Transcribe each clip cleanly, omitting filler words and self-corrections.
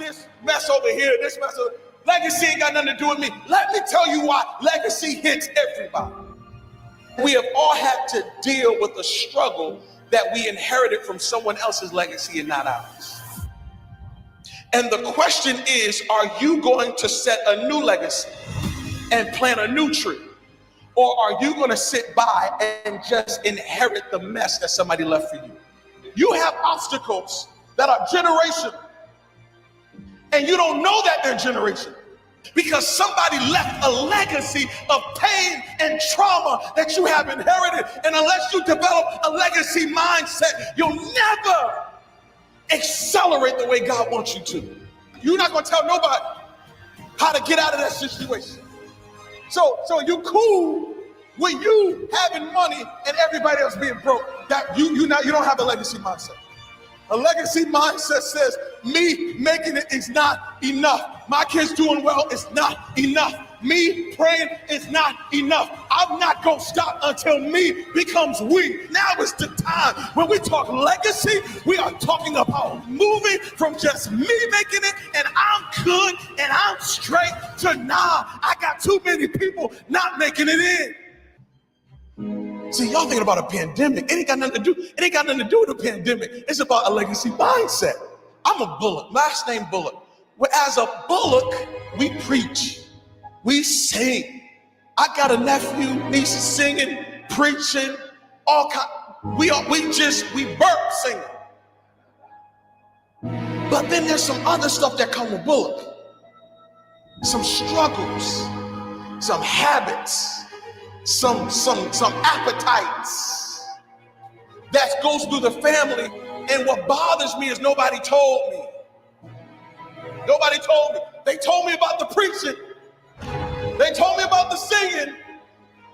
this mess over here, this mess over here. Legacy ain't got nothing to do with me. Let me tell you why legacy hits everybody. We have all had to deal with the struggle that we inherited from someone else's legacy and not ours. And the question is, are you going to set a new legacy and plant a new tree? Or are you going to sit by and just inherit the mess that somebody left for you? You have obstacles that are generational, and you don't know that they're generational because somebody left a legacy of pain and trauma that you have inherited. And unless you develop a legacy mindset, you'll never accelerate the way God wants you to. You're not going to tell nobody how to get out of that situation. So you cool with you having money and everybody else being broke. That you don't have a legacy mindset. A legacy mindset says, me making it is not enough. My kids doing well is not enough. Me praying is not enough. I'm not going to stop until me becomes we. Now is the time. When we talk legacy, we are talking about moving from just me making it and I'm good and I'm straight to I got too many people not making it in. See, y'all thinking about a pandemic. It ain't got nothing to do with a pandemic. It's about a legacy mindset. I'm a Bullock, last name Bullock. Well, as a Bullock, we preach, we sing. I got a nephew, niece singing, preaching, all kind. We burp singing. But then there's some other stuff that come with Bullock. Some struggles, some habits, some appetites that goes through the family. And what bothers me is nobody told me. Nobody told me. They told me about the preaching. They told me about the singing.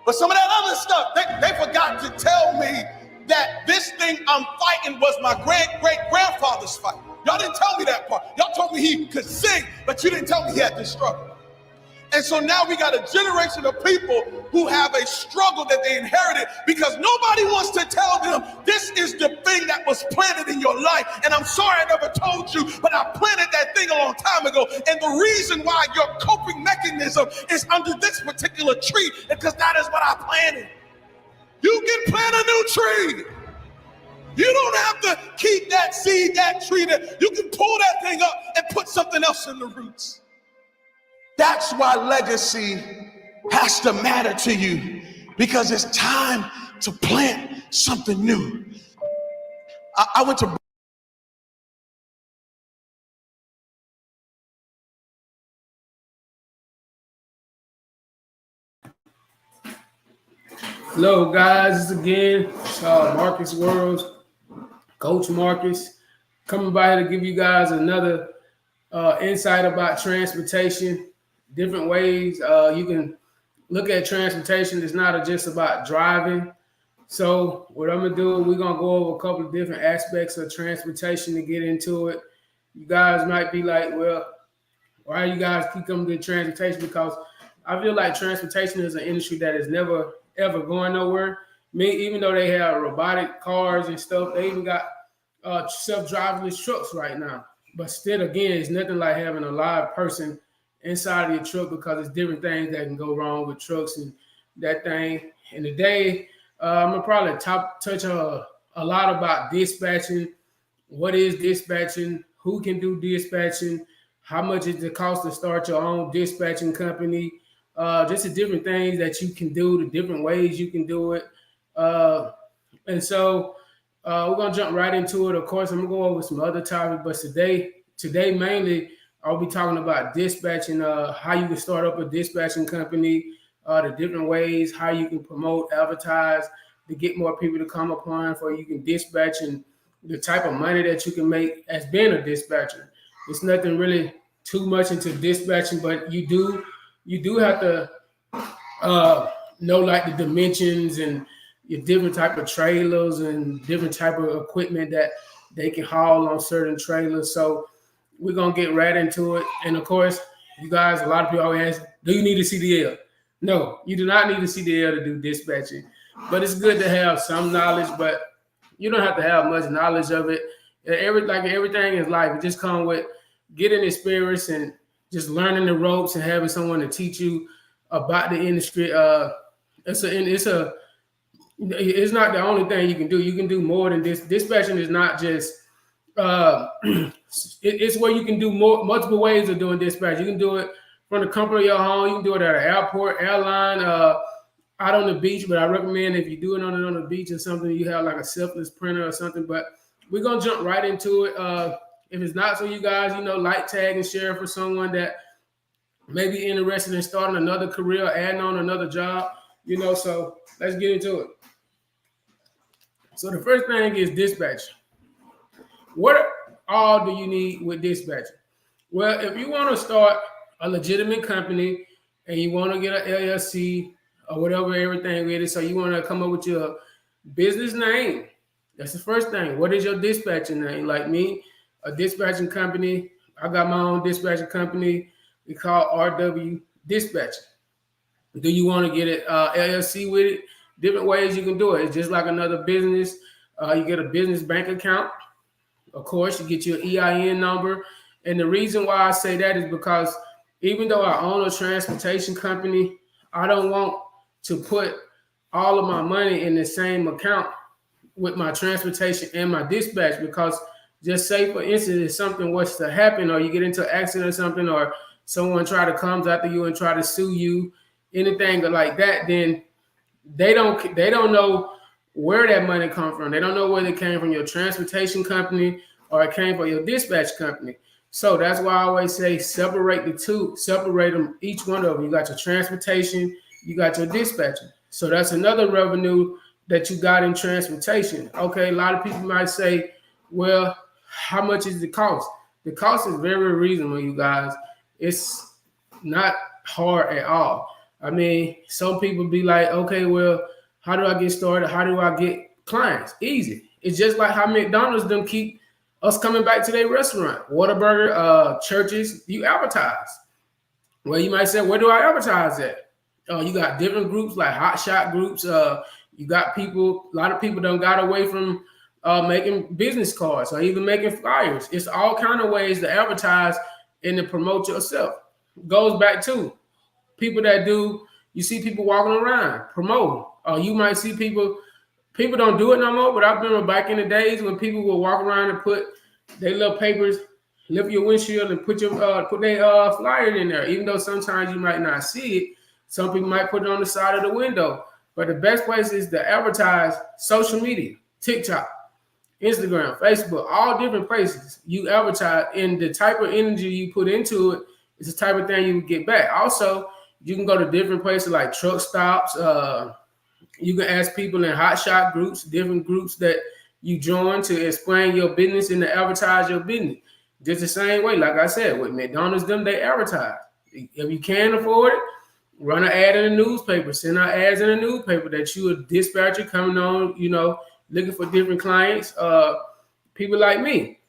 But some of that other stuff, they forgot to tell me that this thing I'm fighting was my great-great-grandfather's fight. Y'all didn't tell me that part. Y'all told me he could sing, but you didn't tell me he had this struggle. And so now we got a generation of people who have a struggle that they inherited because nobody wants to tell them this is the thing that was planted in your life. And I'm sorry I never told you, but I planted that thing a long time ago. And the reason why your coping mechanism is under this particular tree is because that is what I planted. You can plant a new tree. You don't have to keep that seed, that tree there. You can pull that thing up and put something else in the roots. That's why legacy has to matter to you, because it's time to plant something new. I went to Hello guys, this again Marcus Worlds, Coach Marcus, coming by here to give you guys another insight about transportation, different ways you can look at transportation. It's not just about driving. So what I'm gonna do, we're gonna go over a couple of different aspects of transportation to get into it. You guys might be like, well, why you guys keep coming to transportation? Because I feel like transportation is an industry that is never ever going nowhere. Even though they have robotic cars and stuff, they even got self-driverless trucks right now. But still, again, it's nothing like having a live person inside of your truck, because it's different things that can go wrong with trucks and that thing. And today, I'm gonna probably touch a lot about dispatching. What is dispatching? Who can do dispatching? How much is the cost to start your own dispatching company? Just the different things that you can do, the different ways you can do it. And so we're going to jump right into it. Of course, I'm going to go over some other topics, but today mainly I'll be talking about dispatching, how you can start up a dispatching company, the different ways, how you can promote, advertise to get more people to come upon for you can dispatch, and the type of money that you can make as being a dispatcher. It's nothing really too much into dispatching, but you do have to know like the dimensions and your different type of trailers and different type of equipment that they can haul on certain trailers. So we're going to get right into it. And of course, you guys, a lot of people always ask, do you need a CDL? No, you do not need a CDL to do dispatching, but it's good to have some knowledge, but you don't have to have much knowledge of it. Like everything in life, it just comes with getting experience and just learning the ropes and having someone to teach you about the industry. It's not the only thing you can do. You can do more than this. Dispatching is not just it's where you can do multiple ways of doing dispatch. You can do it from the comfort of your home. You can do it at an airport, airline, out on the beach. But I recommend if you do it on the beach or something, you have like a selfless printer or something. But we're gonna jump right into it. If it's not for you guys, like, tag, and share for someone that may be interested in starting another career, adding on another job. So let's get into it. So the first thing is dispatching. What all do you need with dispatching? Well, if you want to start a legitimate company and you want to get an LLC or whatever everything it is, so you want to come up with your business name. That's the first thing. What is your dispatching name? Like me, a dispatching company. I got my own dispatching company. We call RW Dispatching. Do you want to get it LLC with it? Different ways you can do it. It's just like another business. You get a business bank account. Of course, you get your EIN number. And the reason why I say that is because even though I own a transportation company, I don't want to put all of my money in the same account with my transportation and my dispatch, because just say, for instance, if something was to happen or you get into an accident or something, or someone comes after you and try to sue you, anything like that, then they don't know where that money come from. They don't know whether it came from your transportation company or it came from your dispatch company. So that's why I always say separate the two, separate them, each one of them. You got your transportation, you got your dispatching. So that's another revenue that you got in transportation. Okay, a lot of people might say, well, how much is the cost? The cost is very reasonable, you guys. It's not hard at all. I mean, some people be like, okay, well, how do I get started? How do I get clients? Easy. It's just like how McDonald's them keep us coming back to their restaurant. Whataburger, churches, you advertise. Well, you might say, where do I advertise at? You got different groups like hot shot groups. You got people, a lot of people done got away from making business cards or even making flyers. It's all kind of ways to advertise and to promote yourself. Goes back to people that you see people walking around, promote. You might see people don't do it no more, but I remember back in the days when people would walk around and put their little papers, lift your windshield and put their flyer in there. Even though sometimes you might not see it, some people might put it on the side of the window. But the best place is to advertise social media, TikTok, Instagram, Facebook, all different places. You advertise, and the type of energy you put into it is the type of thing you get back. Also, you can go to different places like truck stops. You can ask people in hot shot groups, different groups that you join to explain your business and to advertise your business. Just the same way, like I said, with McDonald's, they advertise. If you can't afford it, run an ad in the newspaper, send out ads in the newspaper that you a dispatcher coming on, looking for different clients. People like me,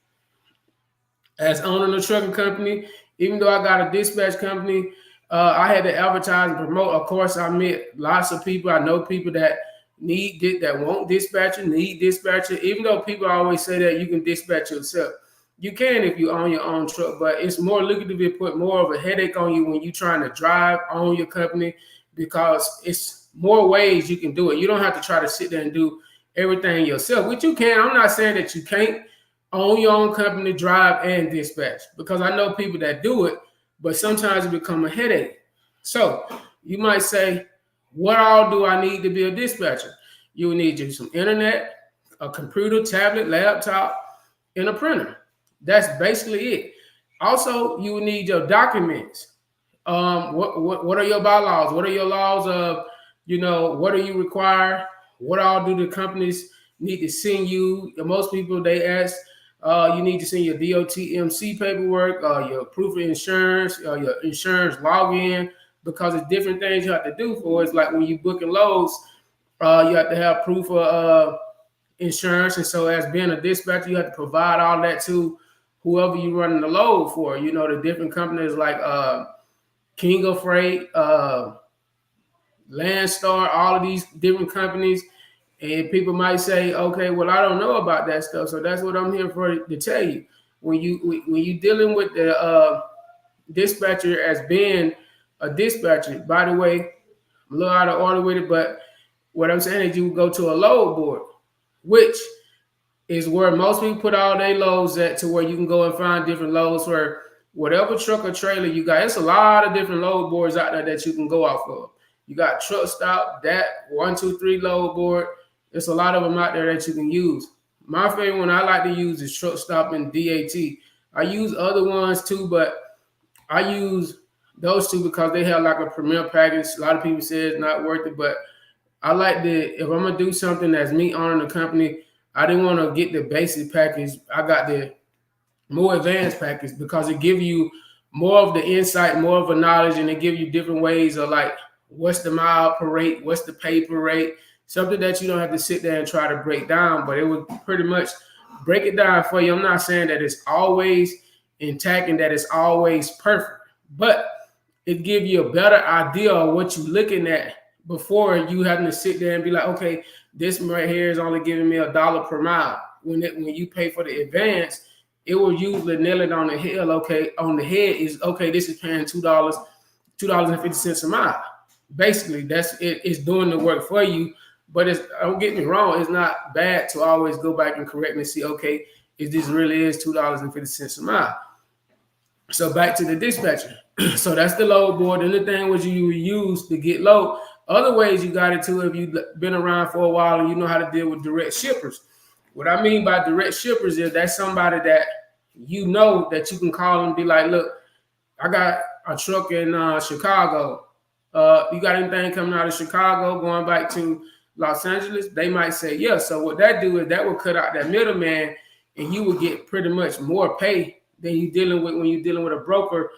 as owning a trucking company, even though I got a dispatch company, I had to advertise and promote. Of course, I met lots of people. I know people that want dispatcher, need dispatcher. Even though people always say that you can dispatch yourself, you can if you own your own truck. But it's more lucrative to put more of a headache on you when you're trying to drive, own your company, because it's more ways you can do it. You don't have to try to sit there and do everything yourself, which you can. I'm not saying that you can't own your own company, drive, and dispatch, because I know people that do it, but sometimes it becomes a headache. So you might say, what all do I need to be a dispatcher? You will need some internet, a computer, tablet, laptop, and a printer. That's basically it. Also, you will need your documents. What are your bylaws? What are your laws of, what do you require? What all do the companies need to send you? Most people, they ask, you need to send your DOT-MC paperwork, your proof of insurance, your insurance login, because it's different things you have to do for it. It's like when you booking loads, you have to have proof of insurance. And so as being a dispatcher, you have to provide all that to whoever you're running the load for. The different companies like King of Freight, Landstar, all of these different companies. And people might say, okay, well, I don't know about that stuff. So that's what I'm here for, to tell you. when you dealing with the dispatcher as being a dispatcher. By the way, I'm a little out of order with it, but what I'm saying is you go to a load board, which is where most people put all their loads at, to where you can go and find different loads for whatever truck or trailer you got. It's a lot of different load boards out there that you can go off of. You got truck stop, that 123 load board. There's a lot of them out there that you can use. My favorite one I like to use is truck stop and DAT. I use other ones too, but I use those two because they have like a premier package. A lot of people say it's not worth it, but I like if I'm gonna do something that's me owning the company, I didn't want to get the basic package. I got the more advanced package because it give you more of the insight, more of a knowledge, and it give you different ways of like what's the mile per rate, what's the pay per rate, something that you don't have to sit there and try to break down, but it would pretty much break it down for you. I'm not saying that it's always intact and that it's always perfect, but it give you a better idea of what you're looking at before you having to sit there and be like, okay, this right here is only giving me $1 per mile. When you pay for the advance, it will usually nail it on the head. Okay, on the head is okay. This is paying $2.50 a mile. Basically, that's it. It's doing the work for you. But don't get me wrong, it's not bad to always go back and correct and see, okay, if this really is $2.50 a mile. So back to the dispatcher. So that's the load board. And the thing was you use to get low. Other ways you got it too, if you've been around for a while and you know how to deal with direct shippers. What I mean by direct shippers is that's somebody that you know that you can call and be like, look, I got a truck in Chicago. You got anything coming out of Chicago going back to Los Angeles? They might say yes. So what that do is that will cut out that middleman, and you will get pretty much more pay than you dealing with when you're dealing with a broker,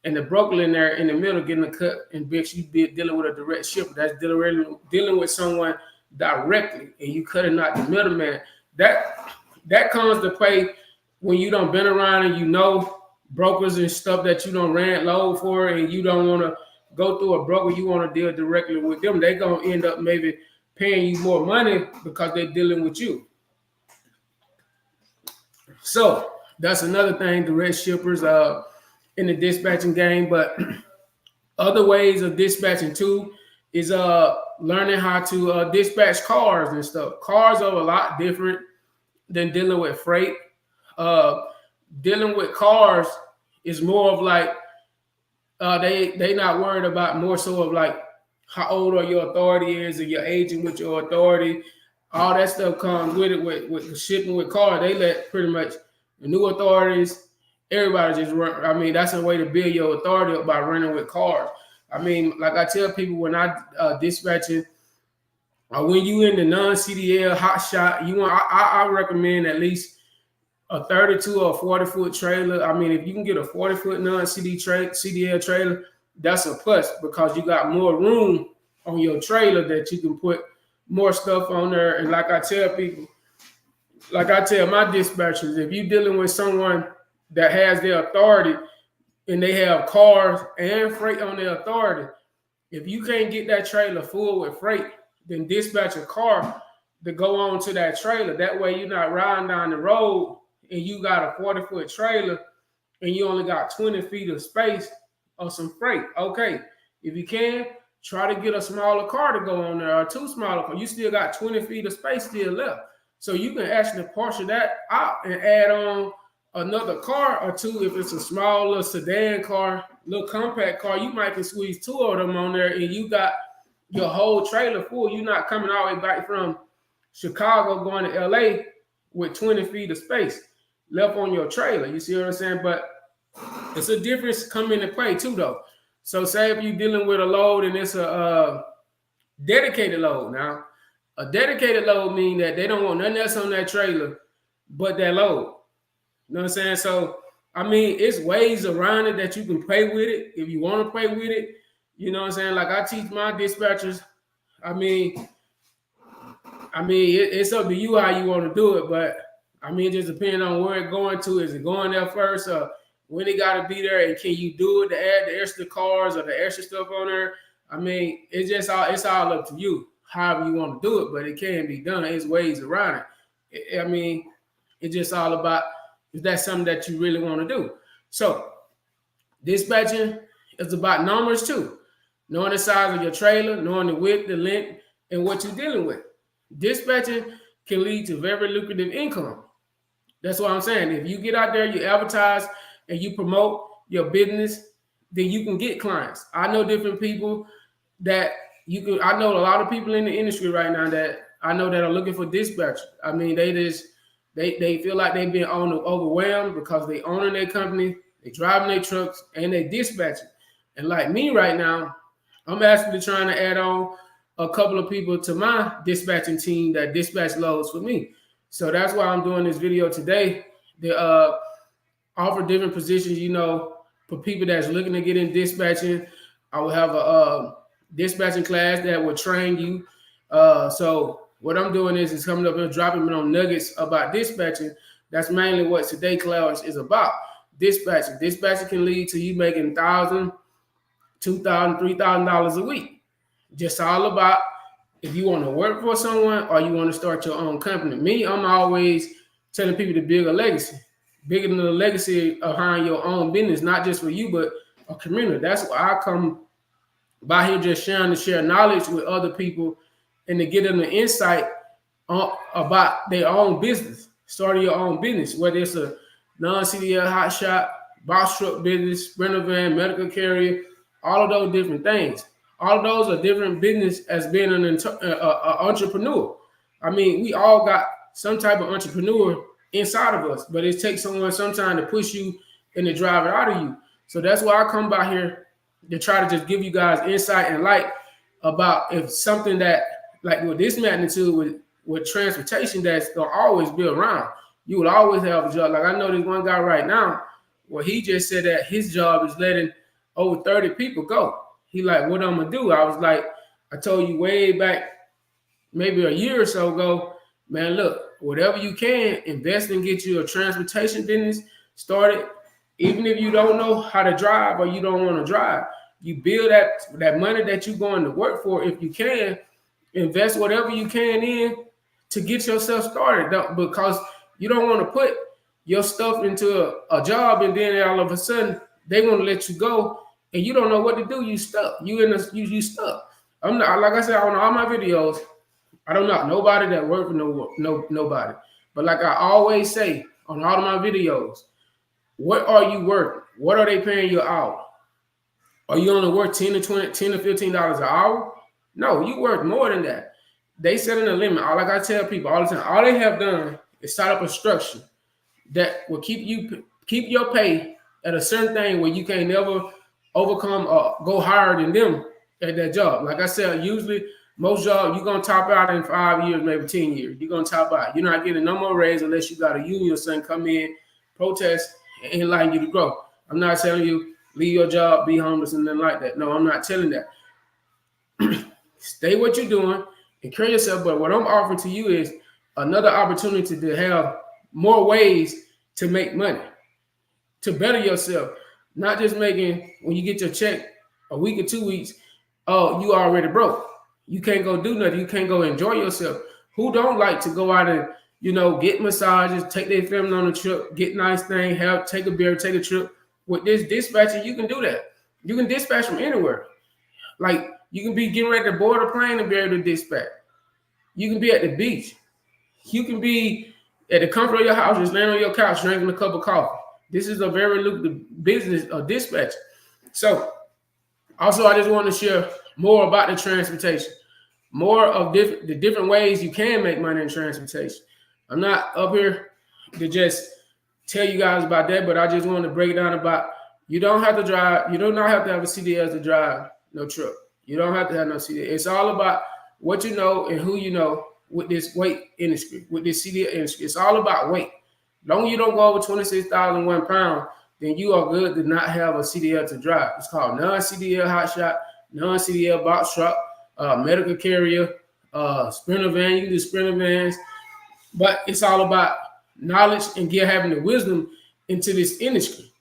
and the broker in there in the middle getting a cut, and bitch, you be dealing with a direct shipper that's dealing with someone directly, and you cutting out the middleman. That comes to play when you don't been around and you know brokers and stuff that you don't rent load for, and you don't want to go through a broker. You want to deal directly with them. They're gonna end up maybe paying you more money because they're dealing with you. So that's another thing, direct shippers in the dispatching game. But other ways of dispatching too is learning how to dispatch cars and stuff. Cars are a lot different than dealing with freight. Dealing with cars is more of like they not worried about, more so of like how old or your authority is, or your aging with your authority. All that stuff comes with it with shipping with cars. They let pretty much the new authorities, everybody just run. I mean, that's a way to build your authority up by running with cars. I mean, like I tell people when I dispatching, when you in the non CDL hot shot, I recommend at least a 32 or 40-foot trailer. I mean, if you can get a 40-foot non CDL trailer, that's a plus because you got more room on your trailer that you can put more stuff on there. And like I tell people, like I tell my dispatchers, if you're dealing with someone that has their authority and they have cars and freight on their authority, if you can't get that trailer full with freight, then dispatch a car to go on to that trailer. That way you're not riding down the road and you got a 40-foot trailer and you only got 20 feet of space or some freight. Okay, if you can, try to get a smaller car to go on there, or two smaller cars. You still got 20 feet of space still left. So you can actually portion that out and add on another car or two. If it's a small little sedan car, little compact car, you might can squeeze two of them on there and you got your whole trailer full. You're not coming all the way back from Chicago going to LA with 20 feet of space left on your trailer. You see what I'm saying? But it's a difference coming into play too, though. So say if you're dealing with a load and it's a dedicated load. Now, a dedicated load means that they don't want nothing else on that trailer but that load. You know what I'm saying? So, I mean, it's ways around it that you can play with it if you want to play with it. You know what I'm saying? Like I teach my dispatchers, I mean, it's up to you how you want to do it, but I mean, it just depends on where it's going to. Is it going there first, or when it got to be there, and can you do it to add the extra cars or the extra stuff on there? I mean, it's all up to you, however you want to do it, but it can be done. There's ways around it. I mean, it's just all about if that's something that you really want to do. So dispatching is about numbers too. Knowing the size of your trailer, knowing the width, the length, and what you're dealing with. Dispatching can lead to very lucrative income. That's what I'm saying. If you get out there, you advertise, and you promote your business, then you can get clients. I know different people that you could. I know a lot of people in the industry right now that I know that are looking for dispatch. I mean, they feel like they've been overwhelmed because they owning their company, they driving their trucks, and they dispatching. And like me right now, I'm actually trying to add on a couple of people to my dispatching team that dispatch loads for me. So that's why I'm doing this video today. They offer different positions, for people that's looking to get in dispatching. I will have a dispatching class that will train you. So what I'm doing is coming up and dropping me on nuggets about dispatching. That's mainly what today's class is about. Dispatching. Dispatching can lead to you making $1,000, $2,000, $3,000 a week. Just all about if you want to work for someone or you want to start your own company. Me, I'm always telling people to build a legacy. Bigger than the legacy of having your own business, not just for you, but a community. That's why I come by here just sharing to share knowledge with other people and to get them the insight about their own business, starting your own business, whether it's a non CDL hot shot, box truck business, sprinter van, medical carrier, all of those different things. All of those are different business as being an entrepreneur. I mean, we all got some type of entrepreneur inside of us, but it takes someone sometime to push you and to drive it out of you. So that's why I come by here to try to just give you guys insight and light about if something that, like with this magnitude, with transportation, that's gonna always be around. You will always have a job. Like I know this one guy right now, where he just said that his job is letting over 30 people go. He like, what I'm gonna do? I was like, I told you way back, maybe a year or so ago, man, look, whatever you can, invest and get you a transportation business started. Even if you don't know how to drive or you don't want to drive, you build that money that you're going to work for. If you can, invest whatever you can in to get yourself started, because you don't want to put your stuff into a job and then all of a sudden they want to let you go and you don't know what to do. You stuck. You stuck. I'm not, like I said on all my videos, I don't know nobody that work for nobody. But like I always say on all of my videos, what are you working? What are they paying you out? Are you only worth $10 to $15 an hour? No, you work more than that. They set in a limit. Like I tell people all the time, all they have done is set up a structure that will keep your pay at a certain thing where you can never overcome or go higher than them at that job. Like I said, usually most jobs you're gonna top out in 5 years, maybe 10 years. You're gonna top out. You're not getting no more raise unless you got a union or something come in, protest, and allow you to grow. I'm not telling you leave your job, be homeless, and nothing like that. No, I'm not telling that. Stay what you're doing and carry yourself. But what I'm offering to you is another opportunity to have more ways to make money, to better yourself. Not just making, when you get your check a week or 2 weeks, oh, you already broke. You can't go do nothing. You can't go enjoy yourself. Who don't like to go out and, get massages, take their family on a trip, get nice things, take a beer, take a trip. With this dispatcher, you can do that. You can dispatch from anywhere. Like, you can be getting ready to board a plane and be able to dispatch. You can be at the beach. You can be at the comfort of your house, just laying on your couch, drinking a cup of coffee. This is a very lucrative business of dispatch. So, also, I just want to share more about the transportation, more of the different ways you can make money in transportation. I'm not up here to just tell you guys about that, but I just want to break it down about you don't have to drive. You do not have to have a CDL to drive no truck. You don't have to have no CDL. It's all about what you know and who you know with this weight industry, with this CDL industry. It's all about weight. As long as you don't go over 26,001 pounds, then you are good to not have a CDL to drive. It's called non CDL hot shot, non CDL box truck, medical carrier, sprinter van. You can do sprinter vans, but it's all about knowledge and having the wisdom into this industry.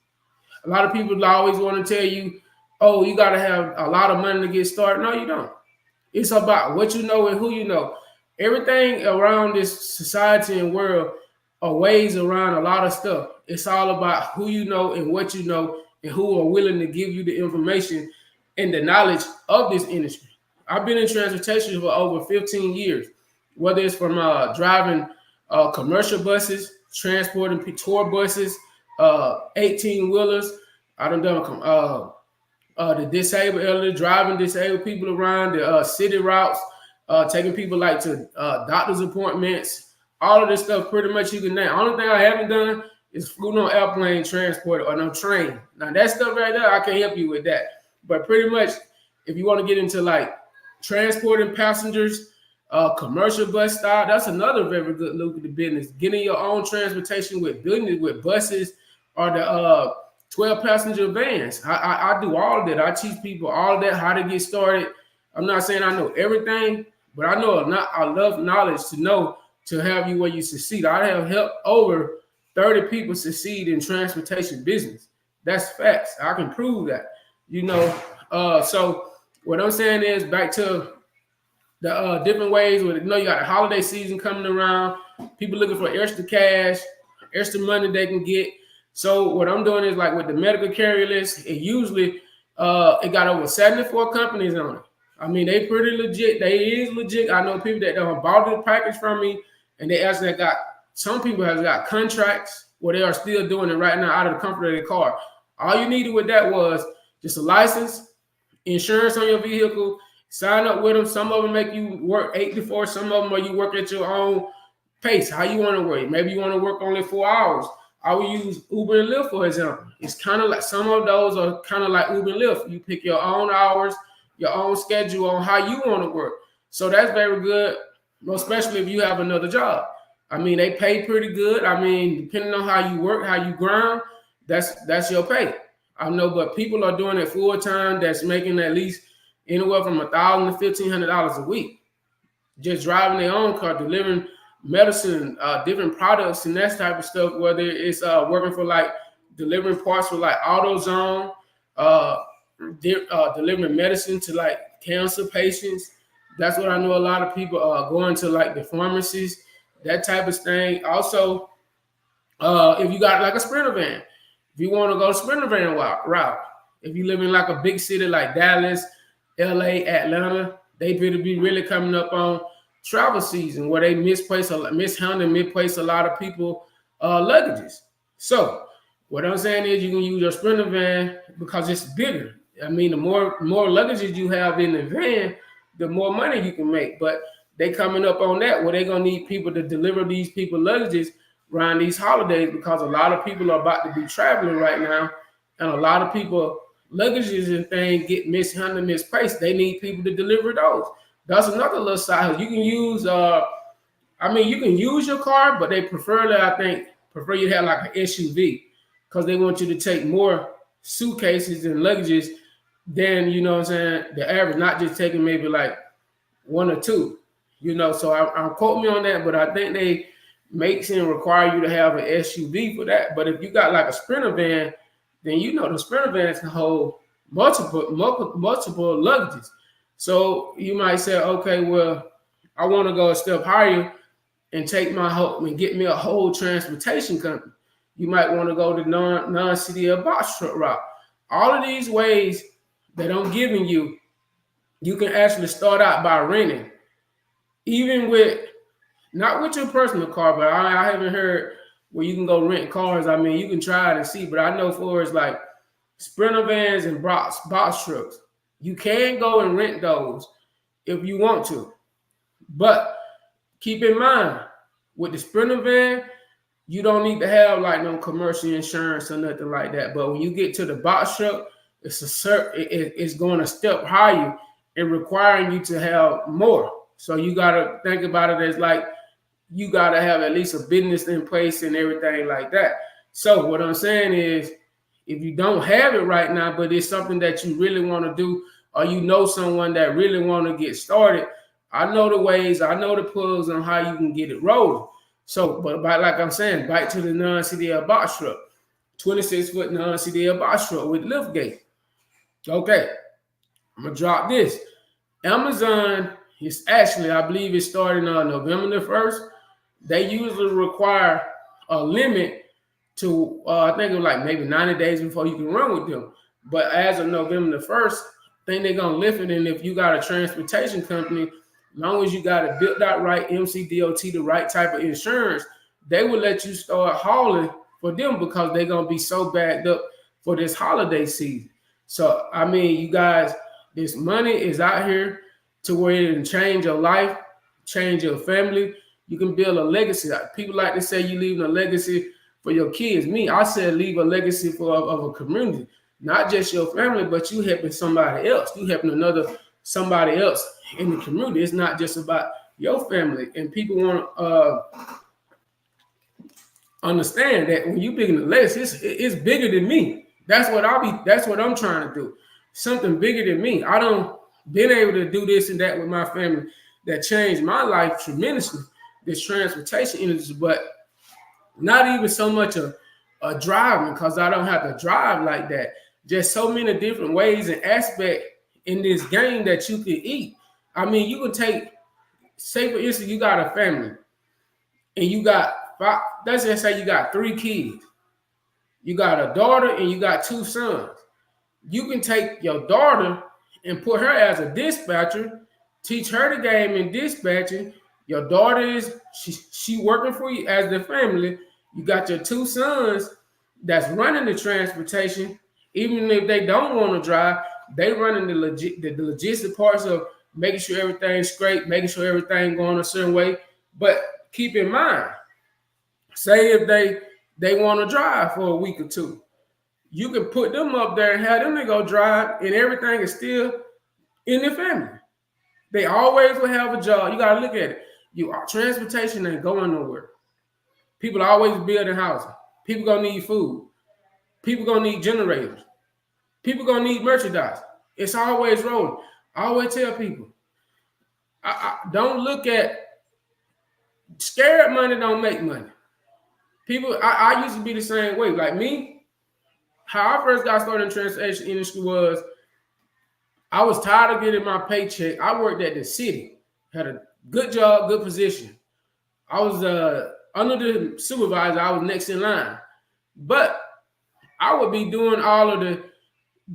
A lot of people always want to tell you, oh, you got to have a lot of money to get started. No, you don't. It's about what you know and who you know. Everything around this society and world ways around a lot of stuff. It's all about who you know and what you know and who are willing to give you the information and the knowledge of this industry. I've been in transportation for over 15 years, whether it's from driving commercial buses, transporting tour buses, 18-wheelers. I done the disabled elderly, driving disabled people around the city routes, taking people like to doctor's appointments, all of this stuff pretty much you can name. Only thing I haven't done is flew no airplane transport or no train. Now that stuff right there, I can't help you with that. But pretty much if you want to get into like transporting passengers, commercial bus stop, that's another very good lucrative business. Getting your own transportation with business with buses or the 12 passenger vans. I do all of that. I teach people all of that, how to get started. I'm not saying I know everything, but I know I love knowledge to have you where you succeed. I have helped over 30 people succeed in transportation business. That's facts. I can prove that. So what I'm saying is back to the different ways with you got the holiday season coming around, people looking for extra cash, extra money they can get. So what I'm doing is like with the medical carrier list, it usually it got over 74 companies on it. I mean, they pretty legit. They is legit. I know people that don't bought the package from me, and they actually got some people have got contracts where they are still doing it right now out of the comfort of their car. All you needed with that was just a license, insurance on your vehicle, sign up with them. Some of them make you work 8 to 4. Some of them are you work at your own pace, how you want to work. Maybe you want to work only 4 hours. I would use Uber and Lyft, for example. It's kind of like some of those are kind of like Uber and Lyft. You pick your own hours, your own schedule on how you want to work. So that's very good, especially if you have another job. I mean, they pay pretty good. I mean, depending on how you work, how you grind, that's your pay. I know, but people are doing it full time that's making at least anywhere from $1,000 to $1,500 a week. Just driving their own car, delivering medicine, different products and that type of stuff, whether it's working for like delivering parts for like AutoZone, delivering medicine to like cancer patients. That's what I know a lot of people are going to like the pharmacies, that type of thing. Also, if you got like a Sprinter van, if you want to go Sprinter van route, if you live in like a big city like Dallas, LA, Atlanta, they better be really coming up on travel season where they mishandle a lot of people luggages. So what I'm saying is you can use your Sprinter van because it's bigger. I mean, the more luggages you have in the van, the more money you can make. But they coming up on that where they're gonna need people to deliver these people luggages around these holidays because a lot of people are about to be traveling right now, and a lot of people luggages and things get mishandled, misplaced. They need people to deliver those. That's another little side. You can use, you can use your car, but they prefer you to have like an SUV because they want you to take more suitcases and luggages than, you know what I'm saying, the average, not just taking maybe like 1 or 2, So I'm quote me on that, but I think they make and require you to have an SUV for that. But if you got like a Sprinter van, then the Sprinter vans can hold multiple luggages. So you might say, okay, well, I want to go a step higher and take and get me a whole transportation company. You might want to go the non CDL box truck route. All of these ways that I'm giving you, you can actually start out by renting. Even not with your personal car, but I haven't heard where you can go rent cars. I mean, you can try it and see, but I know for it's like Sprinter vans and box trucks. You can go and rent those if you want to. But keep in mind, with the Sprinter van, you don't need to have like no commercial insurance or nothing like that. But when you get to the box truck, it's going a step higher and requiring you to have more. So you got to think about it as like you got to have at least a business in place and everything like that. So what I'm saying is, if you don't have it right now, but it's something that you really want to do, or you know someone that really want to get started, I know the ways, I know the plugs on how you can get it rolling. So, but like I'm saying, back to the non CDL box truck, 26-foot non CDL box truck with lift gate. Okay, I'm gonna drop this. Amazon is actually, I believe it's starting on November the 1st. They usually require a limit to I think it was like maybe 90 days before you can run with them. But as of November the 1st, I think they're gonna lift it. And if you got a transportation company, as long as you got it built out right, MCDOT, the right type of insurance, they will let you start hauling for them because they're gonna be so backed up for this holiday season. So I mean, you guys, this money is out here to where it can change your life, change your family. You can build a legacy. People like to say you leaving a legacy for your kids. Me, I said leave a legacy of a community, not just your family, but you helping somebody else. You helping somebody else in the community. It's not just about your family. And people want to understand that when you big in the legacy, it's bigger than me. That's what I'm trying to do. Something bigger than me. I don't been able to do this and that with my family that changed my life tremendously. This transportation industry, but not even so much a driving, because I don't have to drive like that. Just so many different ways and aspects in this game that you can eat. I mean, you can take, say for instance, you got a family and you got five, let's just say you got 3 kids. You got a daughter and you got 2 sons. You can take your daughter and put her as a dispatcher, teach her the game in dispatching. Your daughter is she working for you as the family. You got your 2 sons that's running the transportation. Even if they don't want to drive, they running the logistic parts of making sure everything's straight, making sure everything going a certain way. But keep in mind, say if they want to drive for a week or 2, you can put them up there and have them to go drive, and everything is still in the family. They always will have a job. You got to look at it. Transportation ain't going nowhere. People always building housing. People gonna need food. People gonna need generators. People gonna need merchandise. It's always rolling. I always tell people, I don't look at scared money don't make money. People, I used to be the same way. Like me, how I first got started in the transportation industry was I was tired of getting my paycheck. I worked at the city, had a good job, good position. I was under the supervisor. I was next in line, but I would be doing all of the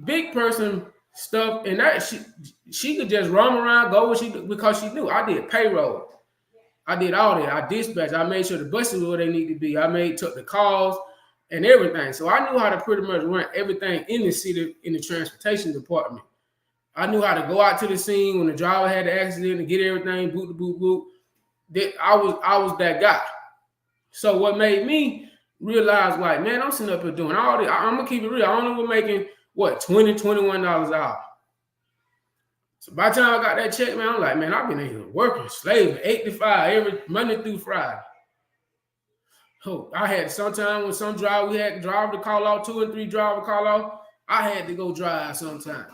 big person stuff, and that she could just roam around, go where she because she knew I did payroll. I did all that. I dispatched. I made sure the buses were where they need to be. Took the calls and everything. So I knew how to pretty much run everything in the city in the transportation department. I knew how to go out to the scene when the driver had the accident and get everything boot. I was that guy. So what made me realize, like, man, I'm sitting up here doing all this. I'm gonna keep it real. I only was making what $20, $21 an hour. So by the time I got that check, man, I'm like, man, I've been in here working, slaving, 8 to 5 every Monday through Friday. Oh, I had sometimes when some driver, we had driver to call out, 2 and 3 driver call out, I had to go drive sometimes.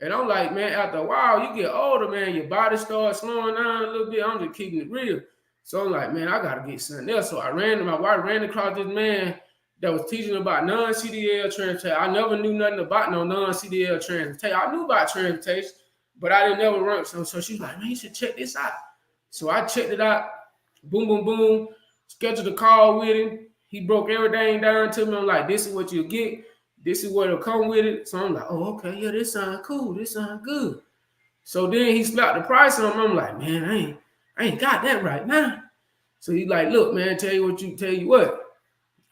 And I'm like, man, after a while, you get older, man, your body starts slowing down a little bit. I'm just keeping it real. So I'm like, man, I got to get something else. So my wife ran across this man that was teaching about non CDL transportation. I never knew nothing about no non CDL transportation. I knew about transportation, but I didn't never run. So she was like, man, you should check this out. So I checked it out. Boom, boom, boom. Scheduled a call with him. He broke everything down to me. I'm like, this is what you'll get. This is what will come with it. So I'm like, oh, okay, yeah, this sounds cool. This sounds good. So then he slapped the price on me. I'm like, man, I ain't got that right now. So he's like, look, man, tell you what,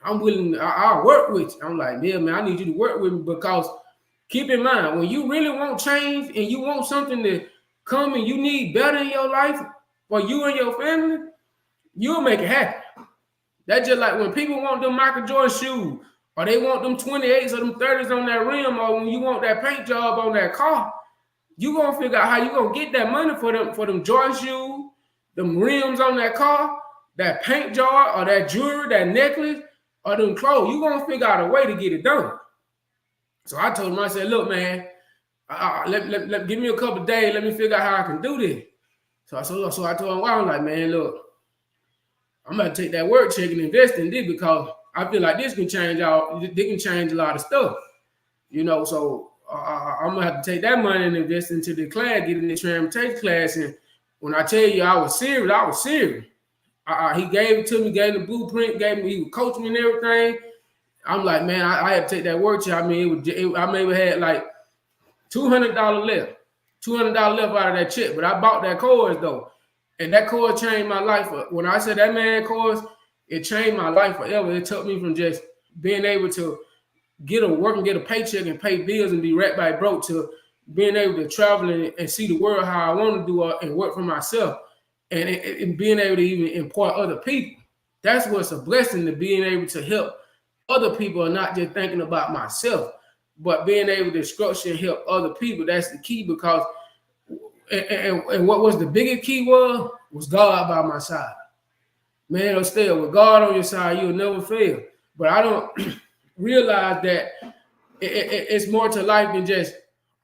I'm willing, I'll work with you. I'm like, yeah, man, I need you to work with me because keep in mind, when you really want change and you want something to come and you need better in your life for you and your family, you'll make it happen. That's just like when people want them Michael Jordan shoes, or they want them 28s or them 30s on that rim, or when you want that paint job on that car, you gonna figure out how you gonna get that money for them Jordan shoes, them rims on that car, that paint jar, or that jewelry, that necklace, or them clothes. You gonna figure out a way to get it done. So I told him, I said, look, man, give me a couple of days, let me figure out how I can do this. So I told him, well, I'm like, man, look, I'm gonna take that work check and invest in this because I feel like this can change a lot of stuff, you know. So I'm gonna have to take that money and invest into the class, get in the transportation class. And when I tell you I was serious, He gave it to me, gave the blueprint, he would coach me and everything. I'm like, man, I had to take that work. I mean, I maybe had like $200 left, $200 left out of that check, but I bought that course though, and that course changed my life. When I said that man course, it changed my life forever. It took me from just being able to work and get a paycheck and pay bills and be right by broke to being able to travel and see the world how I want to do and work for myself and being able to even employ other people. That's what's a blessing, to being able to help other people and not just thinking about myself, but being able to structure and help other people. That's the key, because and what was the biggest key was God by my side. Man, still with God on your side, you'll never fail. But I don't realize that it's more to life than just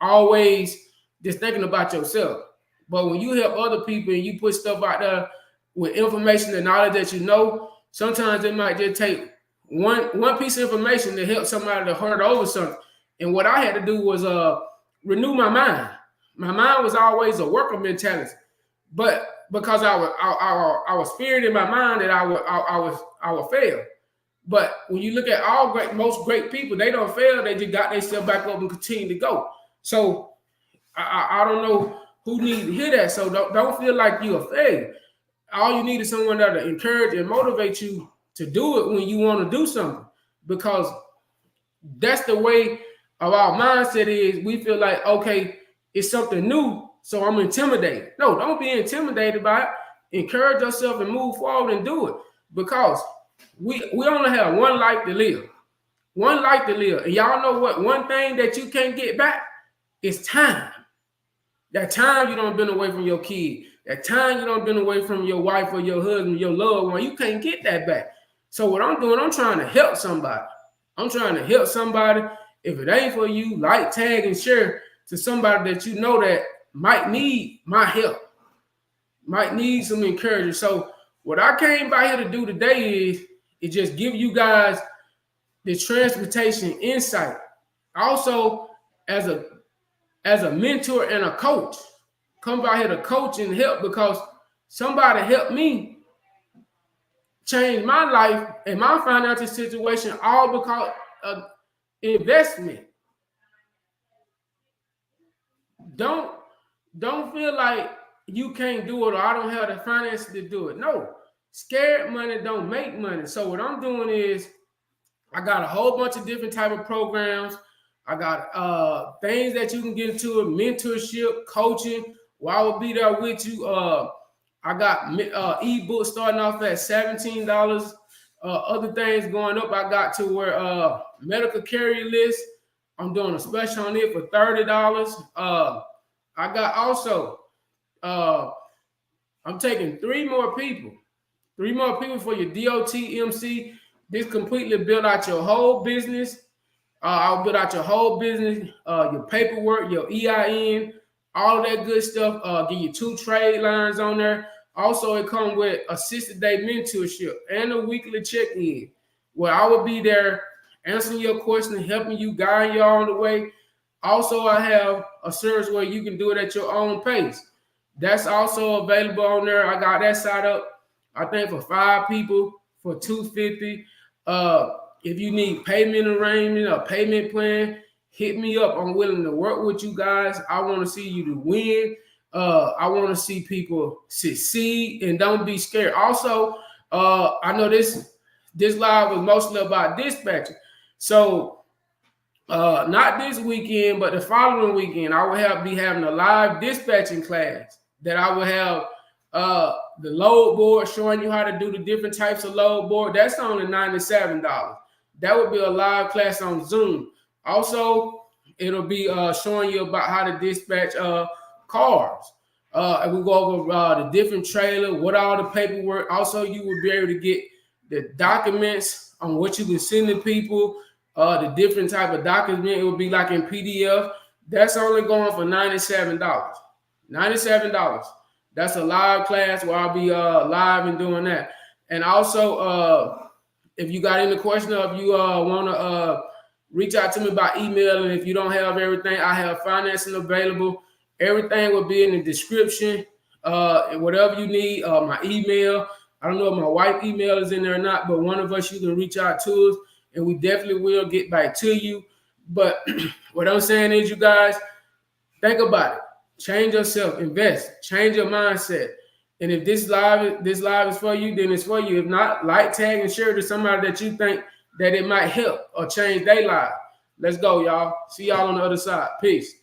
always just thinking about yourself. But when you help other people and you put stuff out there with information and knowledge that you know, sometimes it might just take one piece of information to help somebody to hurt over something. And what I had to do was renew my mind. My mind was always a worker mentality, but because I was fearing in my mind that I would fail. But when you look at most great people, they don't fail. They just got themselves back up and continue to go. So I don't know who needs to hear that. So don't feel like you're a failure. All you need is someone that to encourage and motivate you to do it when you want to do something, because that's the way of our mindset is. We feel like, okay, it's something new, so I'm intimidated. No, don't be intimidated by it. Encourage yourself and move forward and do it, because we only have one life to live. One life to live. And y'all know what? One thing that you can't get back is time. That time you don't been away from your kid. That time you don't been away from your wife or your husband, your loved one. You can't get that back. So what I'm doing, I'm trying to help somebody. I'm trying to help somebody. If it ain't for you, like, tag, and share to somebody that you know that might need my help, might need some encouragement. So what I came by here to do today is just give you guys the transportation insight. Also, as a mentor and a coach, come by here to coach and help, because somebody helped me change my life and my financial situation, all because of investment. Don't feel like you can't do it, or I don't have the finances to do it. No, scared money don't make money. So what I'm doing is I got a whole bunch of different type of programs. I got things that you can get into, mentorship, coaching, where I will be there with you. I got ebooks starting off at $17. Other things going up. I got to where medical carrier list, I'm doing a special on it for $30. I got also, I'm taking three more people for your DOT MC. This completely build out your whole business. I'll build out your whole business, your paperwork, your EIN, all of that good stuff. Give you 2 trade lines on there. Also, it comes with a 60-day mentorship and a weekly check-in, where I will be there answering your questions, helping you, guiding you on the way. Also, I have a service where you can do it at your own pace. That's also available on there. I got that set up, I think, for 5 people for $250. If you need payment arrangement or payment plan, hit me up. I'm willing to work with you guys. I want to see you to win. I want to see people succeed, and don't be scared. Also, I know this live was mostly about dispatching. So not this weekend, but the following weekend, I will be having a live dispatching class that I will have the load board, showing you how to do the different types of load board. That's only $97. That would be a live class on Zoom. Also, it'll be showing you about how to dispatch cars. And we'll go over the different trailer, what all the paperwork. Also, you will be able to get the documents on what you can send to people, the different type of document. It will be like in PDF. That's only going for $97. $97. That's a live class where I'll be live and doing that. And also, if you got any question, or if you want to reach out to me by email, and if you don't have everything, I have financing available. Everything will be in the description. And whatever you need, my email, I don't know if my wife email is in there or not, but one of us, you can reach out to us, and we definitely will get back to you. But what I'm saying is, you guys, think about it. Change yourself, invest, change your mindset. And if this live is for you, then it's for you. If not, like, tag, and share it to somebody that you think that it might help or change their life. Let's go, y'all. See y'all on the other side. Peace.